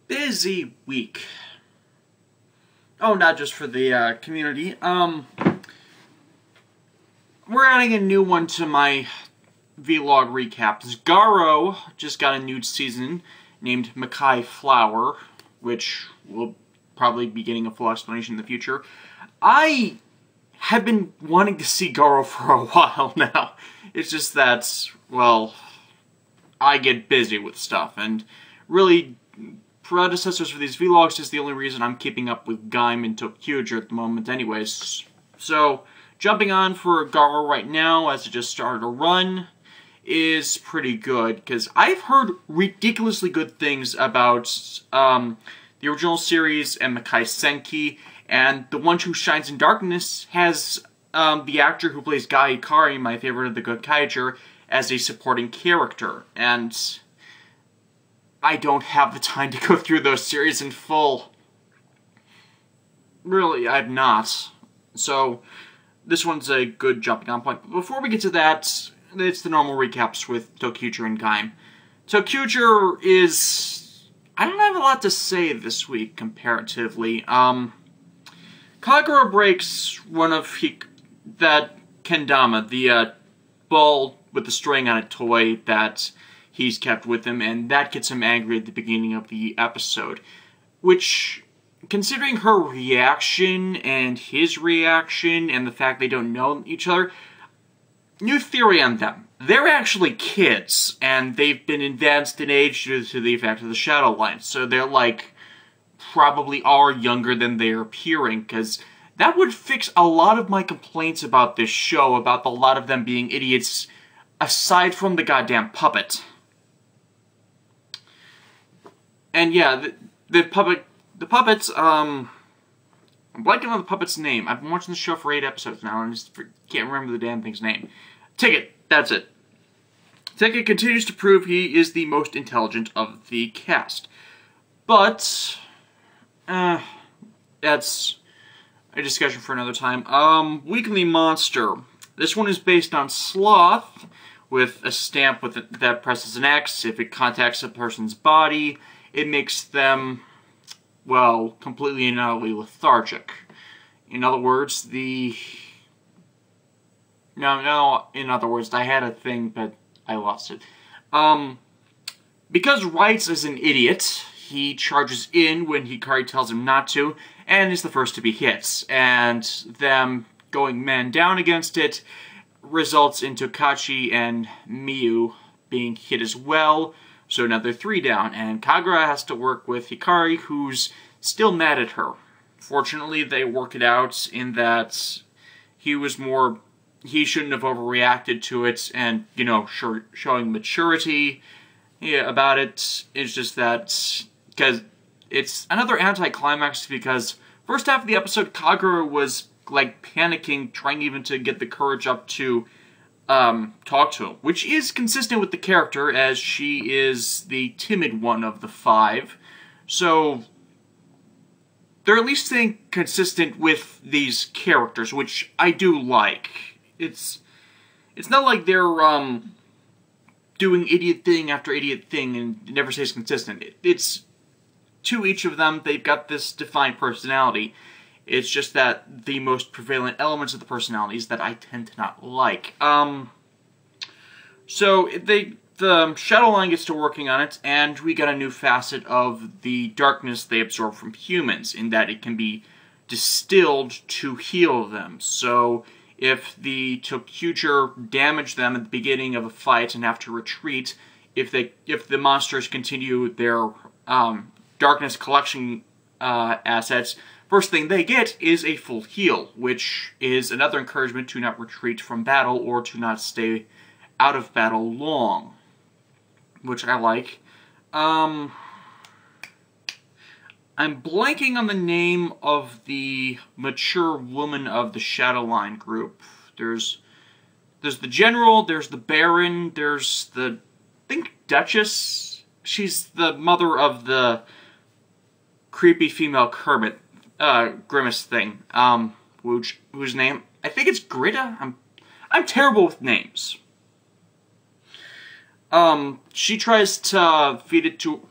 Busy week. Oh, not just for the community. We're adding a new one to my vlog recaps. Garo just got a new season named Makai Flower, which will probably be getting a full explanation in the future. I have been wanting to see Garo for a while now. It's just that, well, I get busy with stuff, and really, predecessors for these vlogs is the only reason I'm keeping up with Gaim and Toqger at the moment anyways. So, jumping on for Garo right now, as it just started to run, is pretty good, because I've heard ridiculously good things about the original series and Makai Senki, and the one who shines in darkness has the actor who plays Gaim, my favorite of the Toqger, as a supporting character, and I don't have the time to go through those series in full. Really, I've not. So, this one's a good jumping on point. But before we get to that, it's the normal recaps with Toqger and Gaim. Toqger is... I don't have a lot to say this week, comparatively. Kagura breaks one of that kendama, the ball with the string on a toy that he's kept with him, and that gets him angry at the beginning of the episode. Which, considering her reaction and his reaction and the fact they don't know each other, new theory on them. They're actually kids, and they've been advanced in age due to the effect of the shadow line, so they're like, probably are younger than they're appearing, because that would fix a lot of my complaints about this show, about a lot of them being idiots, aside from the goddamn puppet. And yeah, the puppets, I'm blanking on the puppet's name. I've been watching the show for 8 episodes now, and I just can't remember the damn thing's name. Ticket, that's it. Ticket continues to prove he is the most intelligent of the cast. But, that's a discussion for another time. Weekly Monster. This one is based on Sloth, with a stamp that presses an X. If it contacts a person's body, it makes them, well, completely and utterly lethargic. In other words, No, in other words, I had a thing, but I lost it. Because Wrights is an idiot, he charges in when Hikari tells him not to, and is the first to be hit. And them going man down against it results in Tokachi and Miyu being hit as well, so another 3 down, and Kagura has to work with Hikari, who's still mad at her. Fortunately, they work it out in that he shouldn't have overreacted to it, and, you know, showing maturity about it. It's just that, because it's another anticlimax, because first half of the episode, Kagura was, like, panicking, trying even to get the courage up to talk to him, which is consistent with the character, as she is the timid one of the 5. So, they're at least staying consistent with these characters, which I do like. It's not like they're doing idiot thing after idiot thing and it never stays consistent. It's to each of them, they've got this defined personality. It's just that the most prevalent elements of the personalities that I tend to not like. So the shadow line gets to working on it, and we got a new facet of the darkness they absorb from humans, in that it can be distilled to heal them. So if the Toqger damage them at the beginning of a fight and have to retreat, if the monsters continue their darkness collection assets, first thing they get is a full heal, which is another encouragement to not retreat from battle or to not stay out of battle long, which I like. I'm blanking on the name of the mature woman of the Shadowline group. There's the General, there's the Baron, there's the, I think, Duchess. She's the mother of the creepy female Kermit, Grimace thing, whose name, I think it's Greta? I'm terrible with names. She tries to feed it to,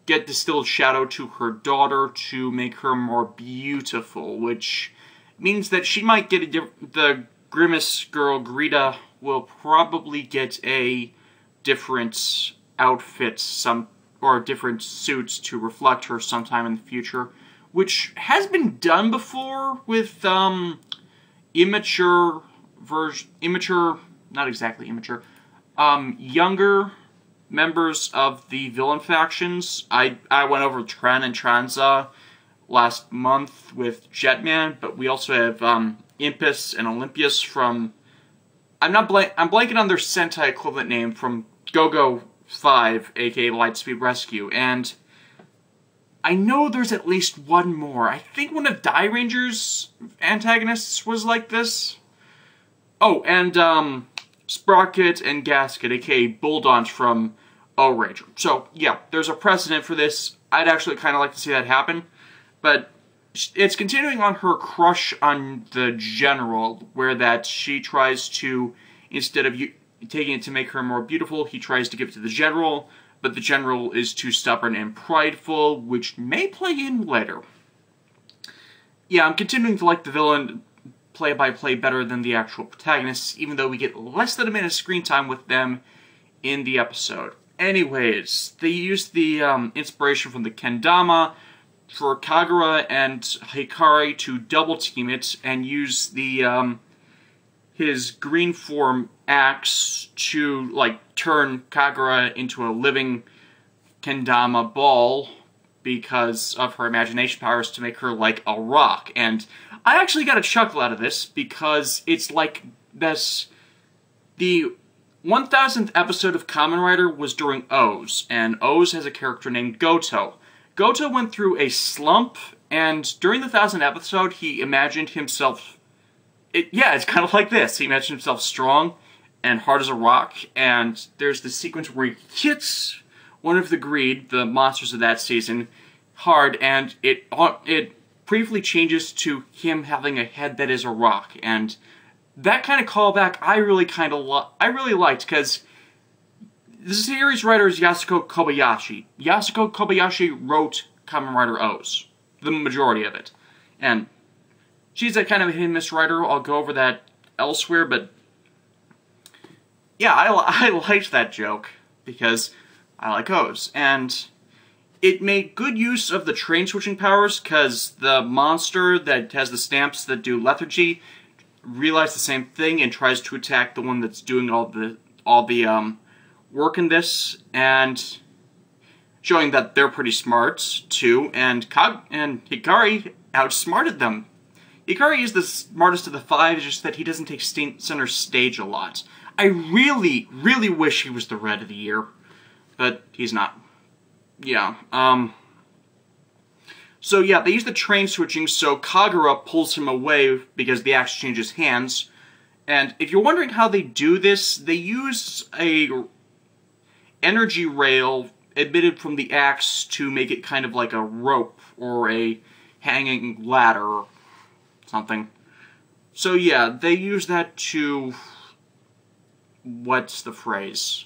get distilled shadow to her daughter to make her more beautiful, which means that she might get the Grimace girl, Greta, will probably get a different outfit, or different suits to reflect her sometime in the future, which has been done before with immature, not exactly immature, younger members of the villain factions. I went over Tren and Tranza last month with Jetman, but we also have Impus and Olympius from... I'm blanking on their Sentai equivalent name from Go-Go 5, aka Lightspeed Rescue, and I know there's at least one more. I think one of Die Ranger's antagonists was like this. Oh, and Sprocket and Gasket, aka Bulldonge from O-Ranger. So, yeah, there's a precedent for this. I'd actually kind of like to see that happen. But it's continuing on her crush on the General, where that she tries to, instead of taking it to make her more beautiful, he tries to give it to the General, but the General is too stubborn and prideful, which may play in later. Yeah, I'm continuing to like the villain play-by-play better than the actual protagonists, even though we get less than a minute of screen time with them in the episode. Anyways, they used the inspiration from the Kendama for Kagura and Hikari to double-team it and use the his green form axe to, like, turn Kagura into a living Kendama ball because of her imagination powers to make her like a rock. And I actually got a chuckle out of this because it's like this... The 1000th episode of Kamen Rider was during O's, and O's has a character named Goto. Goto went through a slump, and during the 1000th episode, he imagined himself... it's kind of like this. He imagined himself strong and hard as a rock, and there's this sequence where he hits one of the Greed, the monsters of that season, hard, and it briefly changes to him having a head that is a rock, and that kind of callback I really liked, because the series writer is Yasuko Kobayashi. Yasuko Kobayashi wrote Kamen Rider O's, the majority of it, and she's a kind of a hit-and-miss writer. I'll go over that elsewhere, but yeah, I liked that joke because I like O's, and it made good use of the train-switching powers because the monster that has the stamps that do lethargy realizes the same thing and tries to attack the one that's doing all the work in this, and showing that they're pretty smart too. And Hikari outsmarted them. Hikari is the smartest of the five, just that he doesn't take center stage a lot. I really, really wish he was the Red of the Year, but he's not. Yeah, so yeah, they use the train switching, so Kagura pulls him away because the axe changes hands. And if you're wondering how they do this, they use a energy rail emitted from the axe to make it kind of like a rope or a hanging ladder or something. So yeah, they use that to... what's the phrase?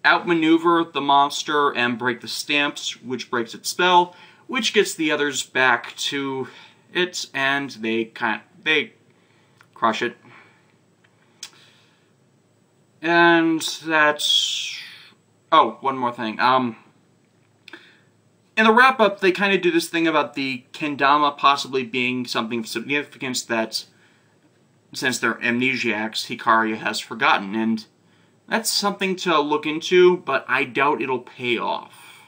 Outmaneuver the monster and break the stamps, which breaks its spell, which gets the others back to it, and they crush it. And that's... oh, one more thing. In the wrap-up, they kind of do this thing about the Kendama possibly being something of significance that, since they're amnesiacs, Hikari has forgotten, and that's something to look into, but I doubt it'll pay off,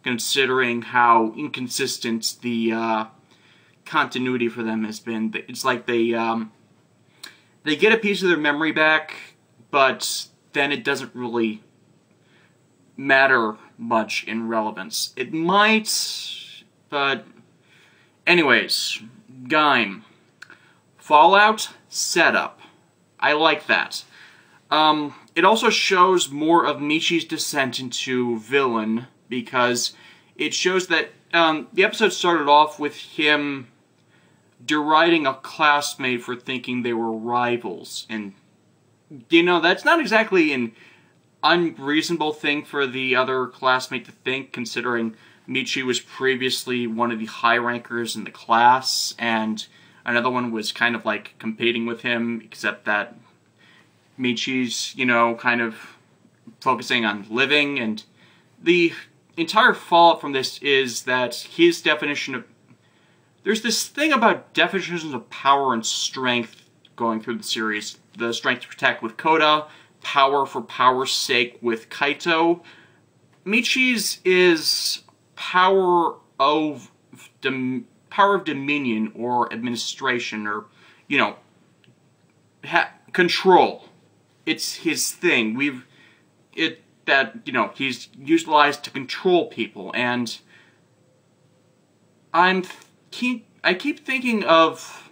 considering how inconsistent the continuity for them has been. It's like they get a piece of their memory back, but then it doesn't really matter much in relevance. It might, but... anyways, Gaim. Fallout setup. I like that. It also shows more of Michi's descent into villain, because it shows that the episode started off with him deriding a classmate for thinking they were rivals. And, you know, that's not exactly an unreasonable thing for the other classmate to think, considering Michi was previously one of the high rankers in the class, and another one was kind of like competing with him, except that Michi's, you know, kind of focusing on living, and the entire fallout from this is that his definition of... There's this thing about definitions of power and strength going through the series. The strength to protect with Kota, power for power's sake with Kaito. Michi's is power of dominion or administration, or, you know, control. It's his thing. He's utilized to control people, and I keep thinking of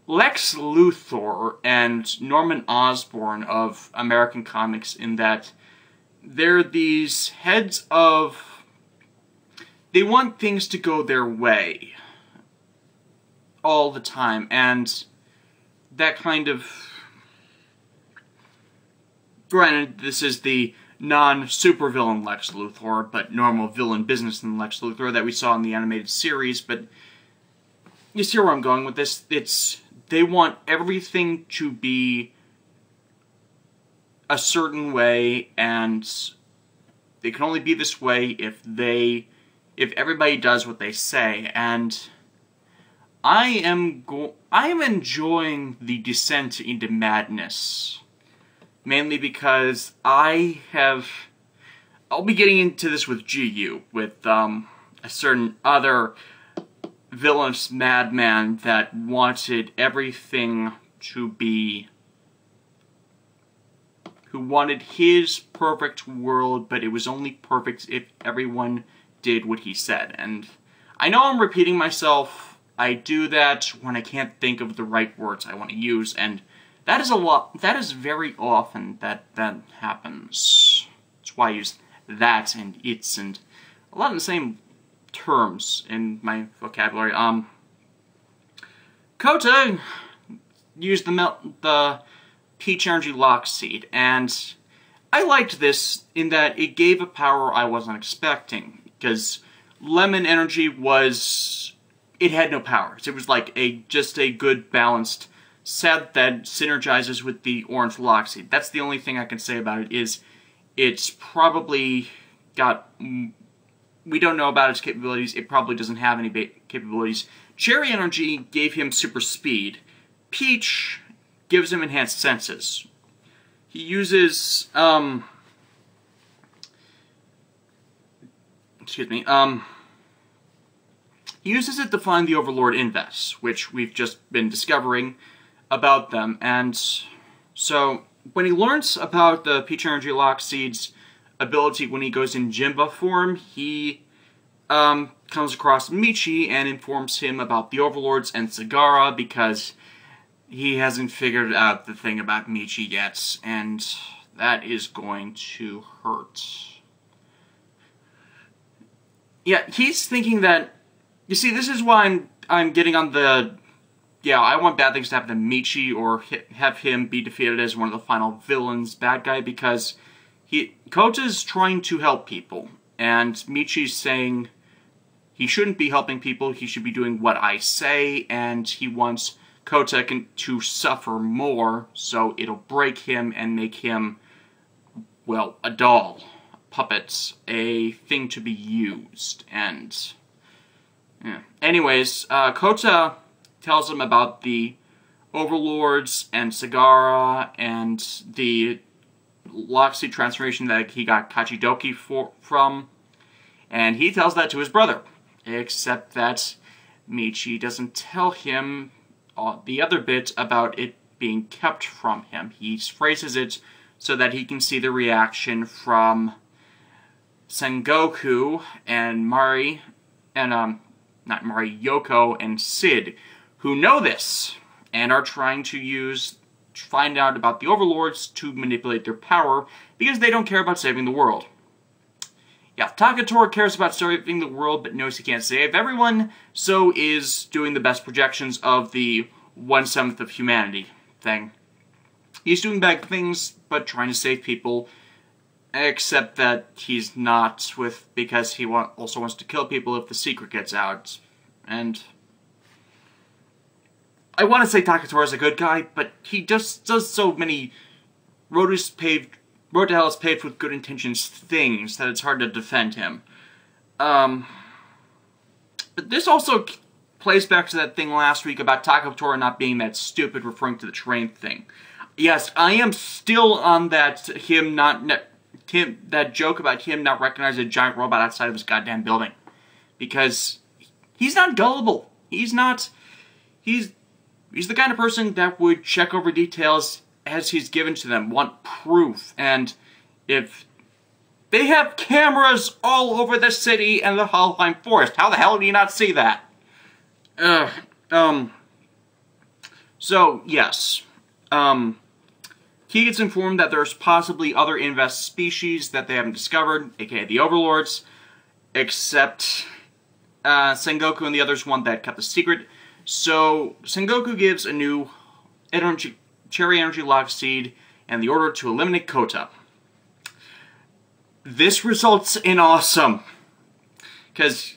Lex Luthor and Norman Osborn of American comics, in that they're these heads of... They want things to go their way all the time, and that kind of... Granted, this is the non-supervillain Lex Luthor, but normal villain business in Lex Luthor that we saw in the animated series, but you see where I'm going with this? They want everything to be a certain way, and they can only be this way if everybody does what they say, and I am enjoying the descent into madness. Mainly because I'll be getting into this with GU, with a certain other villainous madman that wanted everything to be... who wanted his perfect world, but it was only perfect if everyone did what he said. And I know I'm repeating myself. I do that when I can't think of the right words I want to use, and that is very often that happens. That's why I use that and it's and a lot of the same terms in my vocabulary. Kota used the Peach Energy Lock Seed, and I liked this in that it gave a power I wasn't expecting, because Lemon Energy it had no powers. It was like just a good balanced set that synergizes with the Orange Lock Seed. That's the only thing I can say about it, is it's probably got... We don't know about its capabilities. It probably doesn't have any capabilities. Cherry Energy gave him super speed. Peach gives him enhanced senses. He uses, he uses it to find the Overlord Inves, which we've just been discovering about them, and so when he learns about the Peach Energy Lock Seed's ability when he goes in Jimba form, he comes across Michi and informs him about the Overlords and Sagara, because he hasn't figured out the thing about Michi yet, and that is going to hurt. Yeah, he's thinking that... You see, this is why I'm getting on the... Yeah, I want bad things to happen to Michi, or have him be defeated as one of the final villains, bad guy, because Kota's trying to help people, and Michi's saying he shouldn't be helping people, he should be doing what I say, and he wants Kota to suffer more, so it'll break him and make him, well, a doll, puppets, a thing to be used, and... Yeah. Anyways, Kota tells him about the Overlords and Sagara and the Lock Seed transformation that he got Kachidoki from, and he tells that to his brother, except that Michi doesn't tell him the other bit about it being kept from him. He phrases it so that he can see the reaction from Sengoku and Mari, and not Mari, Yoko and Sid, who know this, and are trying to find out about the Overlords to manipulate their power, because they don't care about saving the world. Yeah, Takatora cares about saving the world, but knows he can't save everyone, so is doing the best projections of the 1/7 of humanity thing. He's doing bad things, but trying to save people Except that he's not because he also wants to kill people if the secret gets out. And I want to say Takatora is a good guy, but he just does so many road to hell is paved with good intentions things that it's hard to defend him. But this also plays back to that thing last week about Takatora not being that stupid, referring to the train thing. Yes, I am still on that that joke about him not recognizing a giant robot outside of his goddamn building. Because he's not gullible. He's the kind of person that would check over details as he's given to them, want proof. And if they have cameras all over the city and the Hohlheim Forest, how the hell do you not see that? So, yes. He gets informed that there's possibly other invest species that they haven't discovered, aka the Overlords, except Sengoku and the others want that kept a secret. So, Sengoku gives a new cherry energy lock seed and the order to eliminate Kota. This results in awesome. Because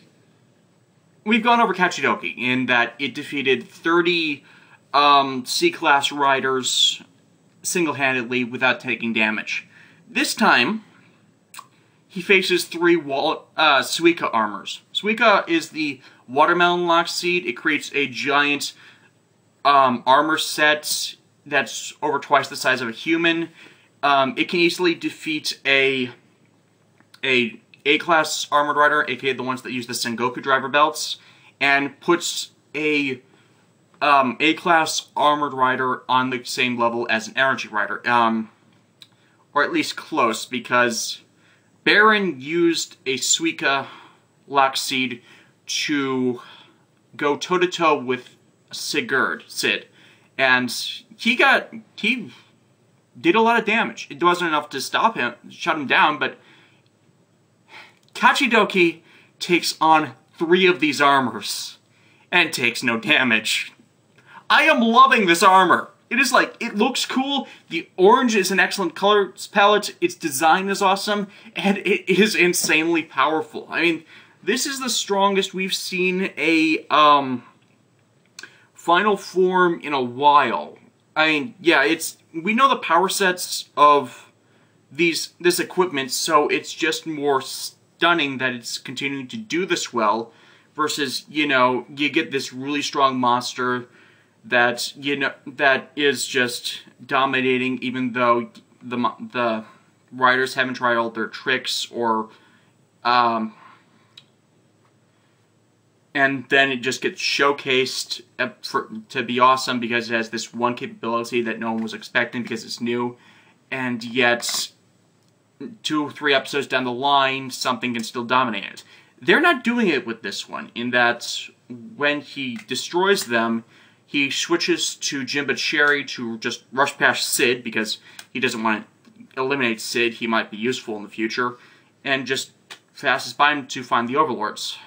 we've gone over Kachidoki in that it defeated 30 C-class riders single-handedly without taking damage. This time, he faces 3 Suika armors. Suika is the watermelon lock seed. It creates a giant armor set that's over twice the size of a human. It can easily defeat a A-class armored rider, aka the ones that use the Sengoku driver belts, and puts a A-class armored rider on the same level as an energy rider, or at least close, because Baron used a Suika lock seed to go toe-to-toe with Sid, and he did a lot of damage. It wasn't enough to shut him down, but Kachidoki takes on 3 of these armors and takes no damage. I am loving this armor. It looks cool, the orange is an excellent color palette, its design is awesome, and it is insanely powerful. I mean, this is the strongest we've seen a final form in a while. I mean, yeah, we know the power sets of this equipment, so it's just more stunning that it's continuing to do this well, versus, you get this really strong monster that, that is just dominating, even though the riders haven't tried all their tricks, or, and then it just gets showcased to be awesome because it has this one capability that no one was expecting because it's new, and yet 2 or 3 episodes down the line, something can still dominate it. They're not doing it with this one, in that when he destroys them, he switches to Jinba Cherry to just rush past Sid, because he doesn't want to eliminate Sid, he might be useful in the future, and just passes by him to find the Overlords.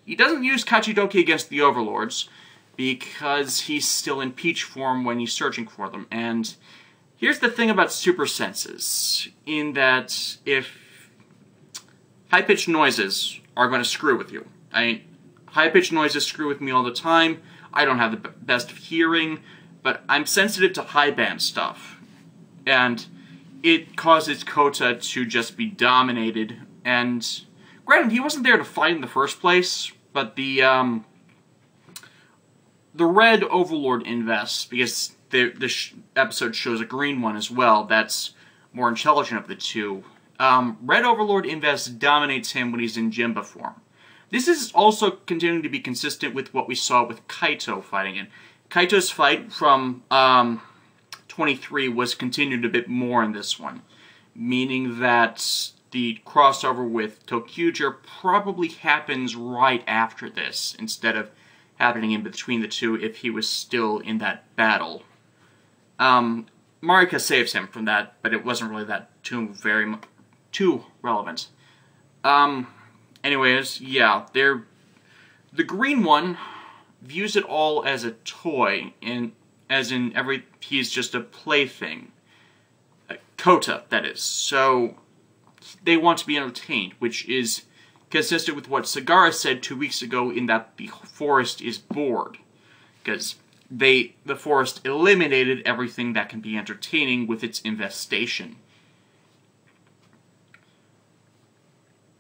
He doesn't use Kachidoki against the Overlords, because he's still in Peach form when he's searching for them, and here's the thing about super senses, in that if high-pitched noises are going to screw with you. I mean, high-pitched noises screw with me all the time. I don't have the best of hearing, but I'm sensitive to high-band stuff. And it causes Kota to just be dominated. And granted, he wasn't there to fight in the first place, but the red Overlord invests, because the episode shows a green one as well, that's more intelligent of the two. Red Overlord invests dominates him when he's in Jinba form. This is also continuing to be consistent with what we saw with Kaito fighting in. Kaito's fight from 23 was continued a bit more in this one, meaning that the crossover with Toqger probably happens right after this, instead of happening in between the two if he was still in that battle. Marika saves him from that, but it wasn't really that too relevant. Anyways, yeah, the green one views it all as a toy, he's just a plaything. Kota, that is. So, they want to be entertained, which is consistent with what Sagara said 2 weeks ago in that the forest is bored. Because the forest eliminated everything that can be entertaining with its infestation.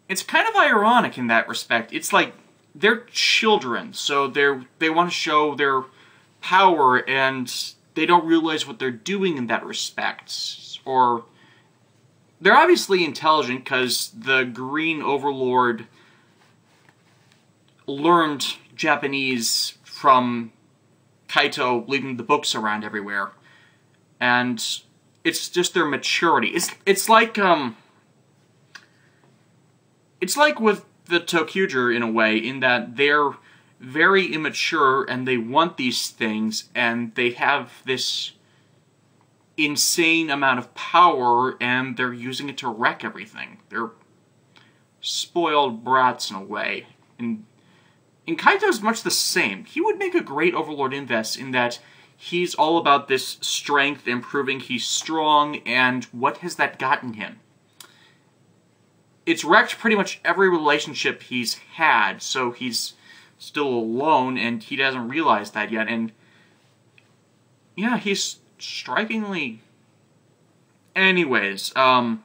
It's kind of ironic in that respect. It's like they're children, so they want to show their power, and they don't realize what they're doing in that respect. Or they're obviously intelligent because the Green Overlord learned Japanese from Kaito leaving the books around everywhere. And it's just their maturity. It's like with the Toqger in a way, in that they're very immature and they want these things, and they have this insane amount of power, and they're using it to wreck everything. They're spoiled brats in a way. And Kaito's much the same. He would make a great Overlord Invest in that he's all about this strength and proving he's strong, and what has that gotten him? It's wrecked pretty much every relationship he's had, so he's still alone, and he doesn't realize that yet, and yeah, he's strikingly... Anyways, Kota,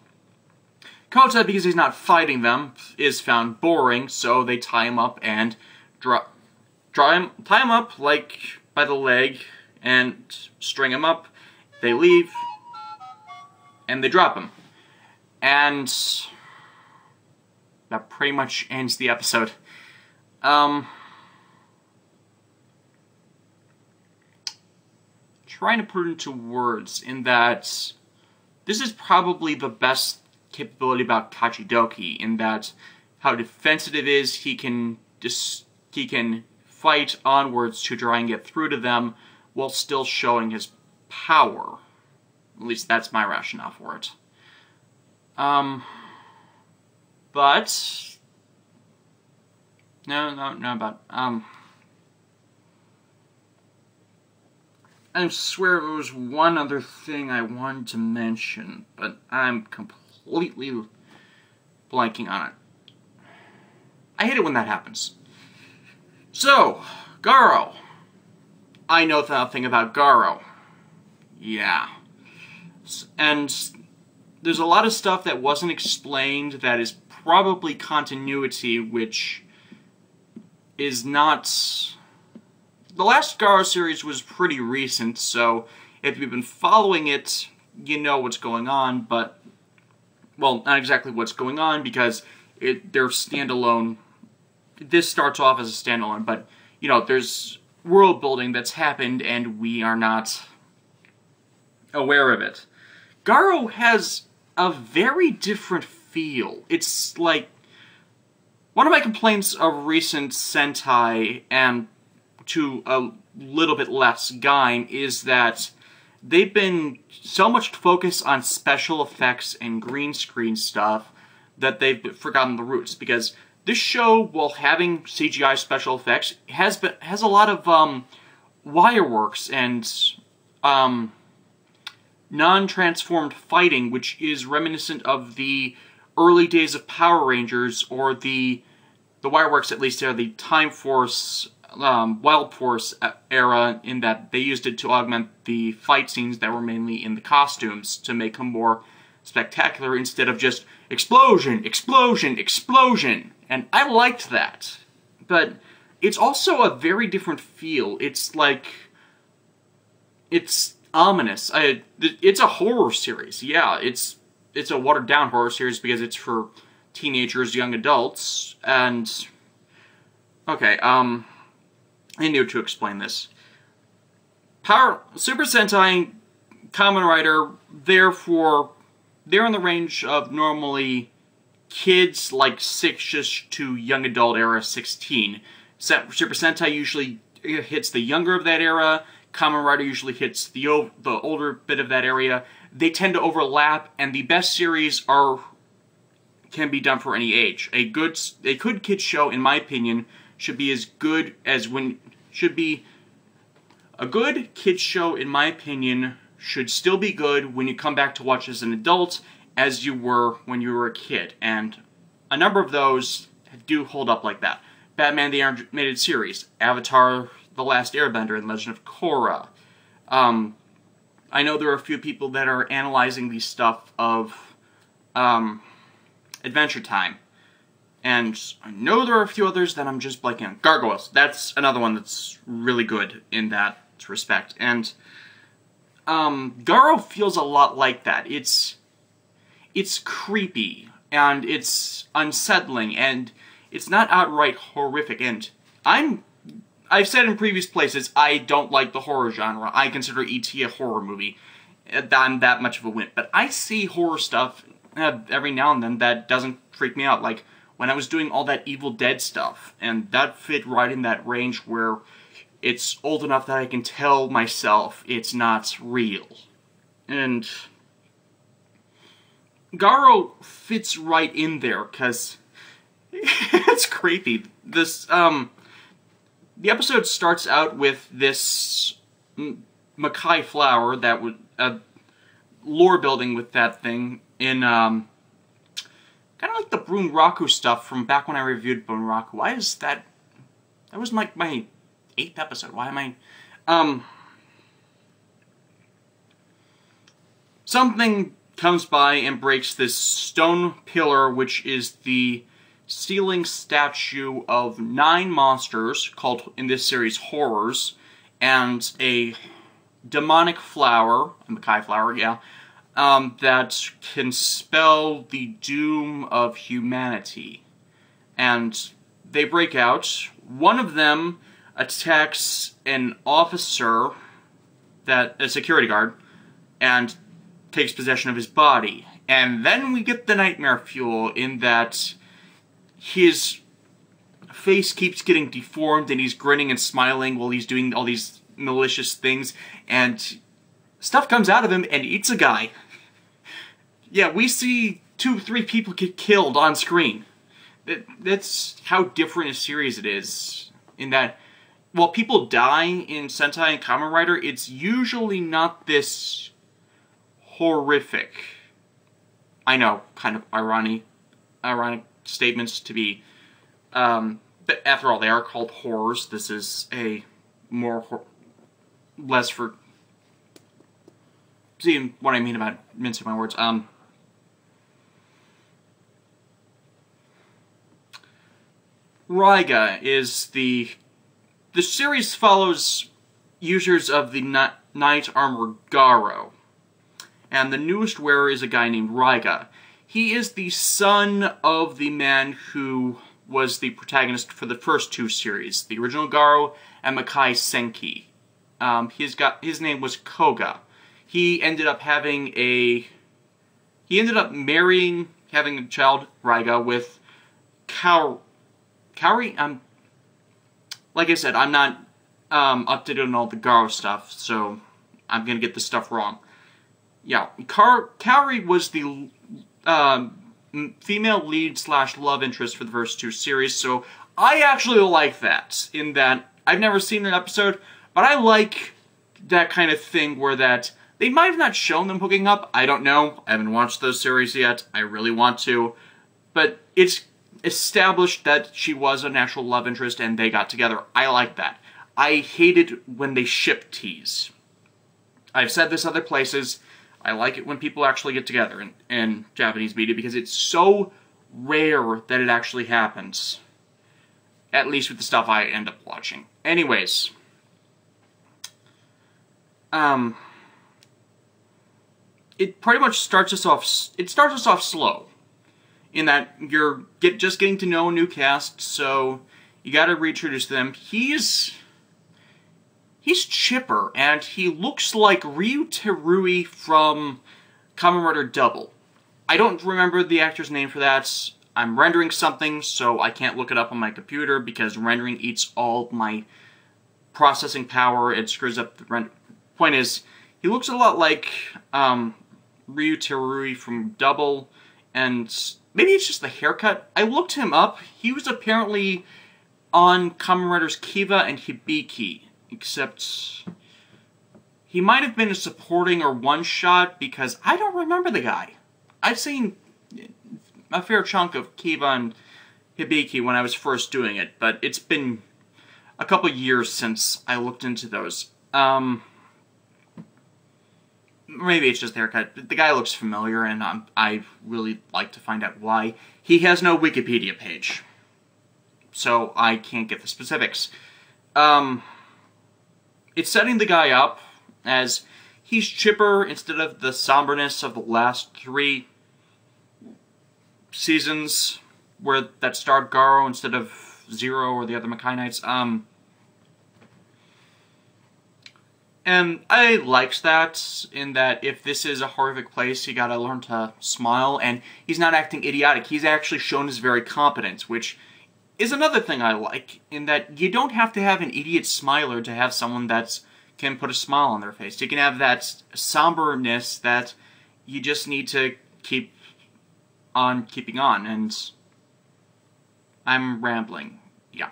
because he's not fighting them, is found boring, so they tie him up and tie him up, like, by the leg, and string him up. They leave, and they drop him. And that pretty much ends the episode. Trying to put it into words, in that this is probably the best capability about Kachidoki, in that how defensive it is, he can fight onwards to try and get through to them while still showing his power. At least that's my rationale for it. But I swear there was one other thing I wanted to mention, but I'm completely blanking on it. I hate it when that happens. So, Garo. I know nothing about Garo. Yeah. And there's a lot of stuff that wasn't explained that is probably continuity, which is not... The last Garo series was pretty recent, so if you've been following it, you know what's going on, but... Well, not exactly what's going on, because they're standalone. This starts off as a standalone, but, you know, there's world building that's happened, and we are not aware of it. Garo has a very different feel. It's like... One of my complaints of recent Sentai, and to a little bit less Gaim, is that they've been so much focused on special effects and green screen stuff that they've forgotten the roots. Because this show, while having CGI special effects, has a lot of wireworks and non-transformed fighting, which is reminiscent of the early days of Power Rangers, or the wireworks, at least, are the Time Force, Wild Force era, in that they used it to augment the fight scenes that were mainly in the costumes to make them more spectacular instead of just explosion, explosion, explosion. And I liked that. But it's also a very different feel. It's like... It's ominous. It's a horror series. Yeah, it's a watered-down horror series because it's for teenagers, young adults, and... Okay, I need to explain this. Super Sentai, Kamen Rider, they're in the range of normally kids like 6 to young adult era 16. Super Sentai usually hits the younger of that era. Kamen Rider usually hits the older bit of that area. They tend to overlap, and the best series can be done for any age. A good kids show, in my opinion, should be as good as a good kids show, in my opinion, should still be good when you come back to watch as an adult, as you were when you were a kid, and a number of those do hold up like that. Batman the Animated Series, Avatar The Last Airbender, and Legend of Korra. I know there are a few people that are analyzing the stuff of Adventure Time, and I know there are a few others that I'm just blanking on. Gargoyles, that's another one that's really good in that respect, and Garo feels a lot like that. It's creepy, and it's unsettling, and it's not outright horrific, and I've said in previous places, I don't like the horror genre. I consider E.T. a horror movie. I'm that much of a wimp. But I see horror stuff every now and then that doesn't freak me out. Like, when I was doing all that Evil Dead stuff, and that fit right in that range where it's old enough that I can tell myself it's not real. And Garo fits right in there, because it's creepy. The episode starts out with this Makai Flower that would lore building with that thing in kind of like the Bunraku stuff from back when I reviewed Bunraku. Why is that? That was like my 8th episode. Why am I? Something comes by and breaks this stone pillar, which is the ceiling statue of 9 monsters, called in this series horrors, and a demonic flower, a Makai flower, yeah, that can spell the doom of humanity. And they break out. One of them attacks an officer, a security guard, and takes possession of his body. And then we get the nightmare fuel in that his face keeps getting deformed, and he's grinning and smiling while he's doing all these malicious things, and stuff comes out of him and eats a guy. Yeah, we see 2-3 people get killed on screen. That's how different a series it is, in that while people die in Sentai and Kamen Rider, it's usually not this horrific. I know, kind of ironic statements to be, but after all, they are called horrors. This is a less for, see what I mean about mincing my words, Raiga is the series follows users of the Knight Armor Garo, and the newest wearer is a guy named Raiga. He is the son of the man who was the protagonist for the first 2 series, the original Garo and Makai Senki. His name was Koga. He ended up having having a child, Raiga, with Kaori. Like I said, I'm not up to date on all the Garo stuff, so I'm gonna get this stuff wrong. Yeah, Kaori was the female lead / love interest for the first 2 series, so I actually like that, in that I've never seen an episode, but I like that kind of thing where that they might have not shown them hooking up. I don't know. I haven't watched those series yet. I really want to. But it's established that she was an actual love interest and they got together. I like that. I hated when they ship tease. I've said this other places. I like it when people actually get together in Japanese media because it's so rare that it actually happens. At least with the stuff I end up watching. Anyways. It pretty much starts us off slow. In that you're just getting to know a new cast, so you gotta reintroduce them. He's chipper, and he looks like Ryu Terui from Kamen Rider Double. I don't remember the actor's name for that. I'm rendering something, so I can't look it up on my computer because rendering eats all my processing power. It screws up the render. Point is, he looks a lot like Ryu Terui from Double, and maybe it's just the haircut. I looked him up. He was apparently on Kamen Riders Kiva and Hibiki, except he might have been a supporting or one-shot because I don't remember the guy. I've seen a fair chunk of Kiba and Hibiki when I was first doing it, but it's been a couple years since I looked into those. Maybe it's just the haircut. The guy looks familiar, and I really like to find out why. He has no Wikipedia page, so I can't get the specifics. It's setting the guy up as he's chipper instead of the somberness of the last 3 seasons that starred Garo instead of Zero or the other Makai Knights. And I liked that, in that if this is a horrific place, you gotta learn to smile, and he's not acting idiotic. He's actually shown as very competent, which is another thing I like, in that you don't have to have an idiot smiler to have someone that can put a smile on their face. You can have that somberness that you just need to keep on keeping on, and I'm rambling. Yeah.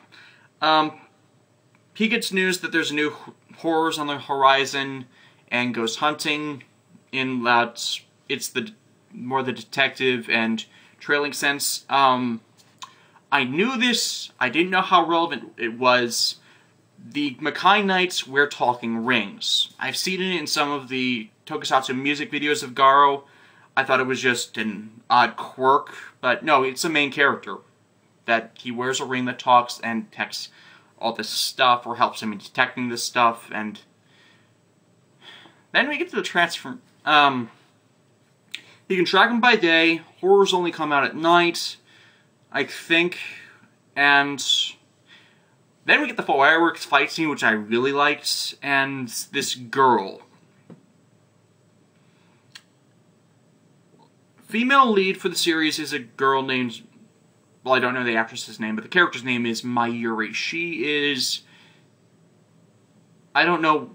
He gets news that there's new horrors on the horizon and goes hunting, in that it's more the detective and trailing sense. I knew this, I didn't know how relevant it was. The Makai Knights wear talking rings. I've seen it in some of the tokusatsu music videos of Garo. I thought it was just an odd quirk, but no, it's a main character. That he wears a ring that talks and detects all this stuff, or helps him in detecting this stuff, and then we get to the transfer. You can track him by day, horrors only come out at night, I think, and then we get the fireworks fight scene, which I really liked, and this girl. Female lead for the series is a girl named, well, I don't know the actress's name, but the character's name is Mayuri. She is, I don't know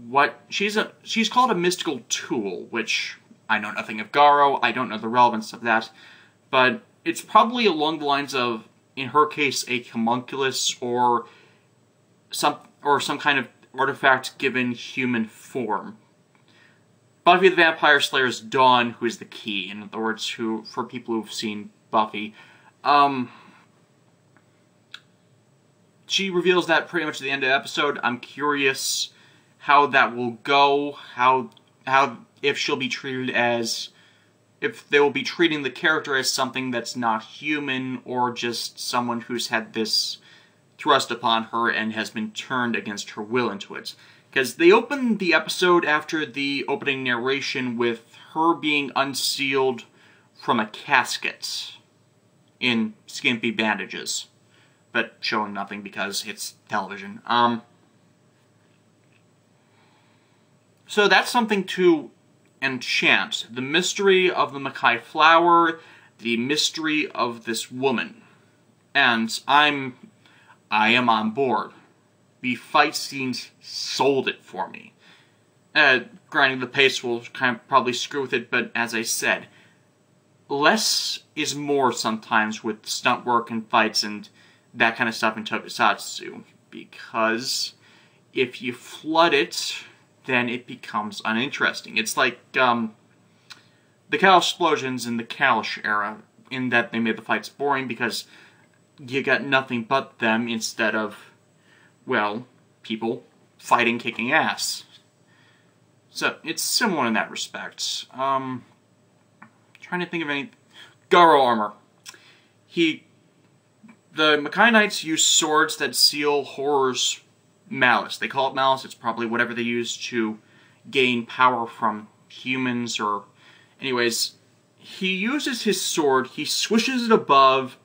what, she's called a mystical tool, which I know nothing of Garo, I don't know the relevance of that, but it's probably along the lines of, in her case, a homunculus or some kind of artifact given human form. Buffy the Vampire Slayer's Dawn, who is the key, in other words, for people who've seen Buffy. She reveals that pretty much at the end of the episode. I'm curious how that will go, if she'll be treated as, if they will be treating the character as something that's not human, or just someone who's had this thrust upon her and has been turned against her will into it. Because they open the episode after the opening narration with her being unsealed from a casket in skimpy bandages, but showing nothing because it's television. So that's something to enchant. The mystery of the Makai Flower, the mystery of this woman. And I am on board. The fight scenes sold it for me. Granted, the pace will kind of probably screw with it, but as I said, less is more sometimes with stunt work and fights and that kind of stuff in tokusatsu, because if you flood it, then it becomes uninteresting. It's like the Cow Explosions in the Kalish era, in that they made the fights boring because you got nothing but them instead of, well, people fighting, kicking ass. So, it's similar in that respect. Trying to think of any... Garo armor. The Makai Knights use swords that seal Horror's malice. They call it malice, it's probably whatever they use to gain power from humans, or... Anyways, he uses his sword, he swishes it above,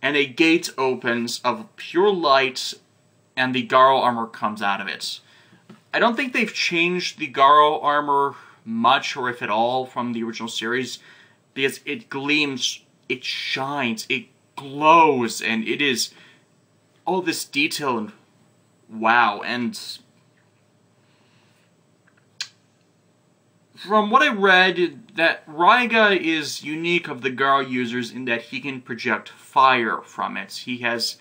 and a gate opens of pure light, and the Garo armor comes out of it. I don't think they've changed the Garo armor much, or if at all, from the original series, because it gleams, it shines, it glows, and it is all this detail, and wow. And from what I read, that Raiga is unique of the Garo users in that he can project fire from it. He has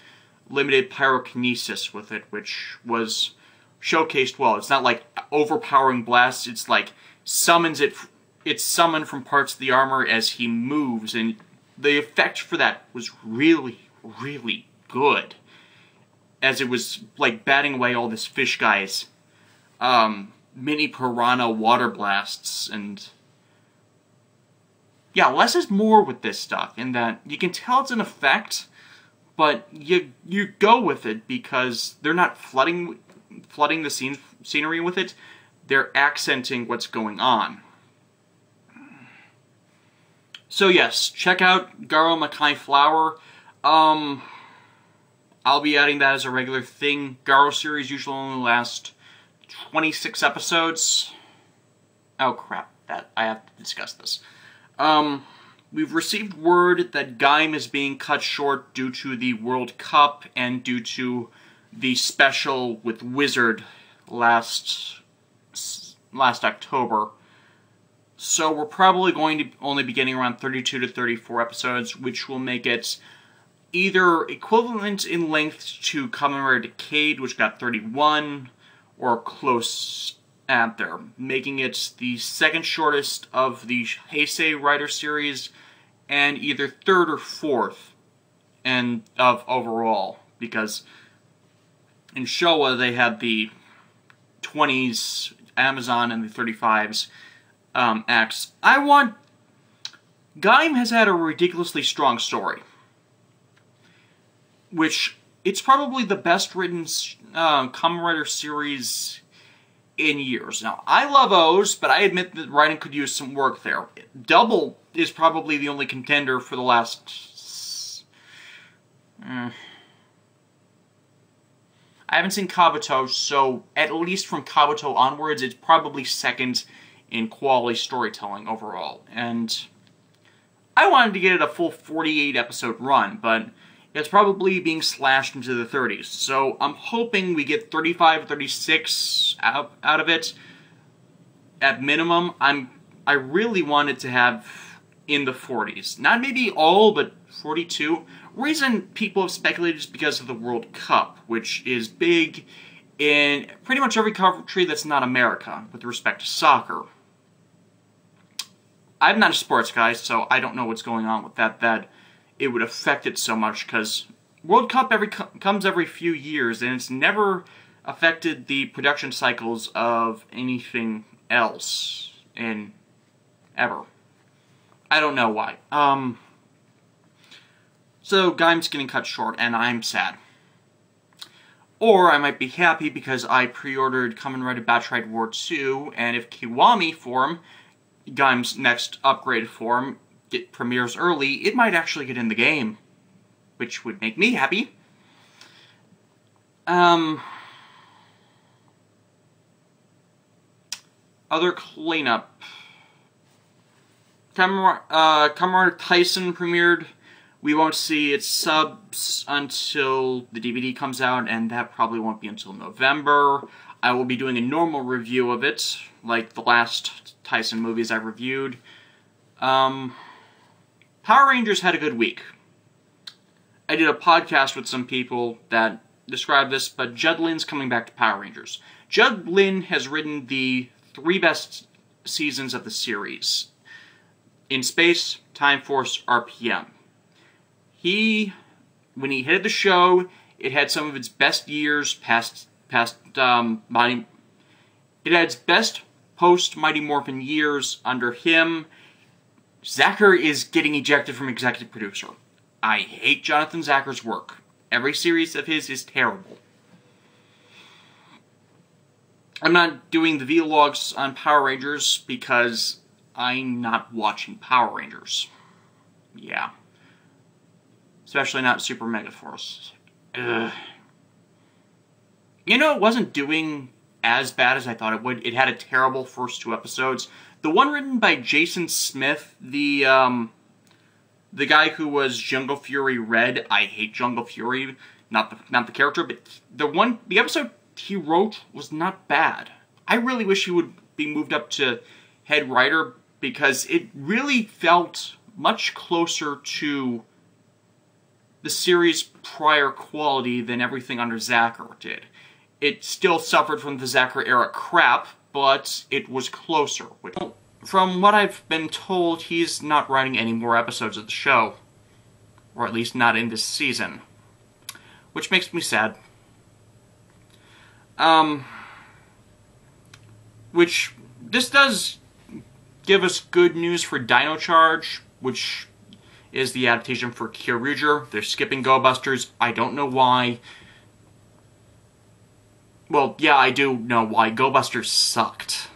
limited pyrokinesis with it, which was showcased well. It's not like overpowering blasts, it's like summons it, it's summoned from parts of the armor as he moves, and the effect for that was really, really good. As it was, like, batting away all this fish guy's mini piranha water blasts, and yeah, less is more with this stuff, in that you can tell it's an effect, but you go with it because they're not flooding the scenery with it, they're accenting what's going on. So yes, check out Garo Makai Flower. I'll be adding that as a regular thing. Garo series usually only last 26 episodes. Oh crap, I have to discuss this. We've received word that Gaim is being cut short due to the World Cup and due to the special with Wizard last October. So we're probably going to only be getting around 32 to 34 episodes, which will make it either equivalent in length to Kamen Rider Decade, which got 31, or close at there, making it the second shortest of the Heisei Rider series, and either third or fourth of overall, because in Showa they had the 20s Amazon and the 35s acts. Gaim has had a ridiculously strong story, which it's probably the best written Kamen Rider series in years. Now, I love O's, but I admit that writing could use some work there. Double is probably the only contender for the last... I haven't seen Kabuto, so at least from Kabuto onwards, it's probably second in quality storytelling overall. And I wanted to get it a full 48-episode run, but it's probably being slashed into the 30s. So I'm hoping we get 35, 36 out of it at minimum. I really wanted to have in the 40s. Not maybe all, but 42. Reason people have speculated is because of the World Cup, which is big in pretty much every country that's not America with respect to soccer. I'm not a sports guy, so I don't know what's going on with that it would affect it so much, because World Cup comes every few years, and it's never affected the production cycles of anything else ever. I don't know why. So Gaim's getting cut short, and I'm sad. Or I might be happy because I pre-ordered Kamen Rider Batch Ride War 2, and if Kiwami form, Gaim's next upgrade form, premieres early, it might actually get in the game, which would make me happy. Other cleanup. Kamen Rider Tyson premiered. We won't see its subs until the DVD comes out, and that probably won't be until November. I will be doing a normal review of it, like the last Tyson movies I reviewed. Power Rangers had a good week. I did a podcast with some people that described this, but Judd Lynn's coming back to Power Rangers. Judd Lynn has written the 3 best seasons of the series: In Space, Time Force, RPM. When he headed the show, it had some of its best years it had its best post-Mighty Morphin years under him. Zacher is getting ejected from executive producer. I hate Jonathan Zacher's work. Every series of his is terrible. I'm not doing the vlogs on Power Rangers because I'm not watching Power Rangers. Yeah. Especially not Super Mega Force. Ugh. You know, it wasn't doing as bad as I thought it would. It had a terrible first 2 episodes. The one written by Jason Smith, the guy who was Jungle Fury Red. I hate Jungle Fury, not the character, but the episode he wrote was not bad. I really wish he would be moved up to head writer, because it really felt much closer to the series' prior quality than everything under Zacher did. It still suffered from the Zacher era crap, but it was closer. from what I've been told, he's not writing any more episodes of the show. Or at least not in this season. Which makes me sad. Which, this does give us good news for Dino Charge, which is the adaptation for Kyoryuger. They're skipping Go Busters. I don't know why. Well, yeah, I do know why. Go Busters sucked.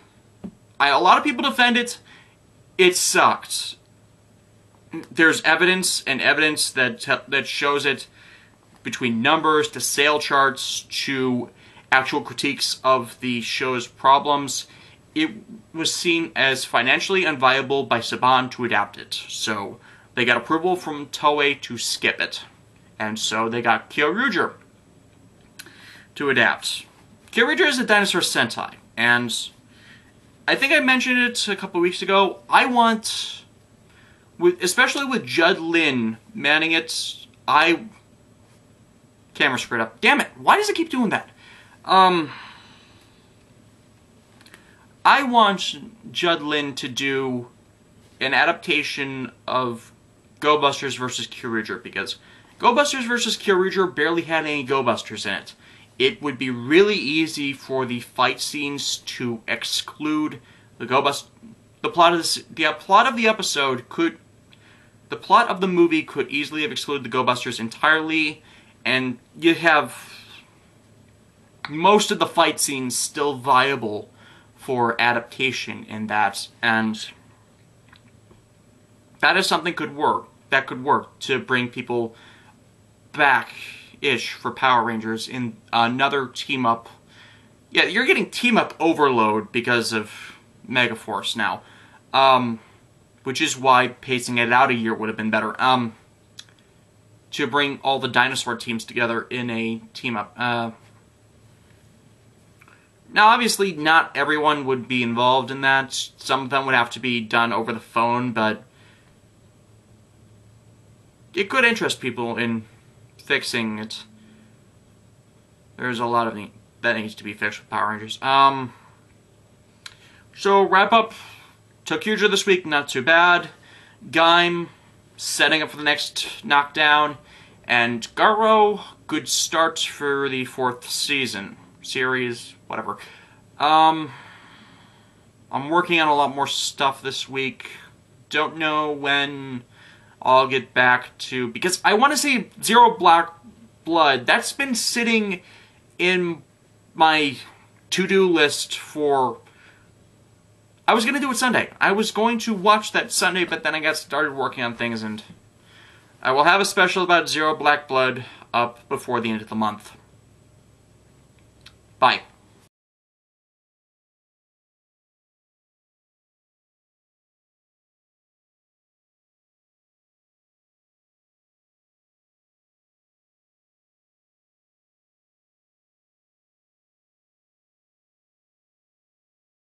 A lot of people defend it. It sucked. There's evidence and evidence that shows it, between numbers to sale charts to actual critiques of the show's problems. It was seen as financially unviable by Saban to adapt it. So they got approval from Toei to skip it. And so they got Kyoryuger to adapt. Kyoryuger is a dinosaur Sentai. And I think I mentioned it a couple weeks ago. I want, especially with Judd Lin manning it, camera screwed up. Damn it! Why does it keep doing that? I want Judd Lin to do an adaptation of Go Busters vs. Kyoryuger, because Go Busters vs. Kyoryuger barely had any Go Busters in it. It would be really easy for the fight scenes to exclude the Go Busters. The plot of the episode could, the plot of the movie could easily have excluded the Go Busters entirely, and you'd have most of the fight scenes still viable for adaptation in that, and that is something that could work to bring people back-ish for Power Rangers in another team-up. Yeah, you're getting team-up overload because of Megaforce now, which is why pacing it out a year would have been better. To bring all the dinosaur teams together in a team-up. Now, obviously, not everyone would be involved in that. Some of them would have to be done over the phone, but it could interest people in fixing it. There's a lot of that needs to be fixed with Power Rangers. So, wrap up. Toqger this week, not too bad. Gaim, setting up for the next knockdown. And Garo, good start for the 4th season. Series, whatever. I'm working on a lot more stuff this week. Don't know when I'll get back to, because I want to say Zero Black Blood. That's been sitting in my to-do list for, I was going to do it Sunday. I was going to watch that Sunday, but then I got started working on things, and I will have a special about Zero Black Blood up before the end of the month. Bye.